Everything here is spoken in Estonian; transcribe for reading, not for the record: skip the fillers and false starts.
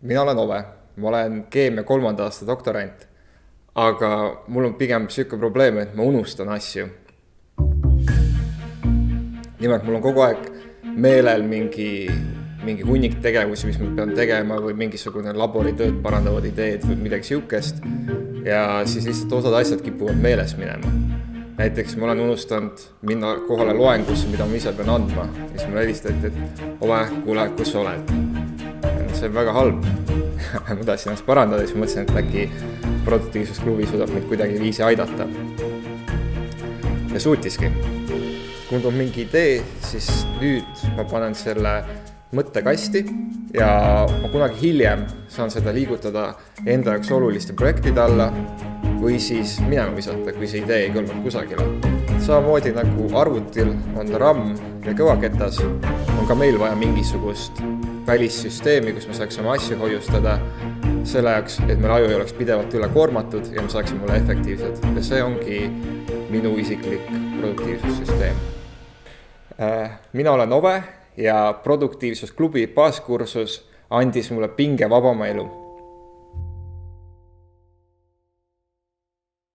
Mina olen Ove, ma olen keemia 3. aasta doktorant, aga mul on pigem siuke probleem, et ma unustan asju. Nimelt mul on kogu aeg meelel mingi hunnik tegevusi, mis ma pean tegema või mingisugune laboritööd parandavad ideed või midagi siukest. Ja siis lihtsalt osad asjad kipuvad meeles minema. Näiteks ma olen unustanud minna kohale loengusse, mida ma ise pean andma. Ja siis ma helistati, et Ove, kuule, kus sa oled? See on väga halb. Ma tahtsin ennast parandada, siis mõtlesin, et äkki produktiivsusklubi suudab meid kuidagi viisi aidata. Ja suutiski. Kui mul on mingi idee, siis nüüd ma panen selle mõttekasti ja ma kunagi hiljem saan seda liigutada enda jaoks oluliste projektide alla või siis minema visata, kui see idee ei kõlbanud kusagile. Samamoodi nagu arvutil on RAM ja kõvaketas, on ka meil vaja mingisugust välissüsteemi, kus me saaksime asju hoiustada selle jaoks, et meil aju ei oleks pidevalt üle koormatud ja me saaksime olla efektiivsed. Ja see ongi minu isiklik produktiivsussüsteem. Mina olen Ove ja produktiivsusklubi baaskursus andis mulle pinge vabama elu.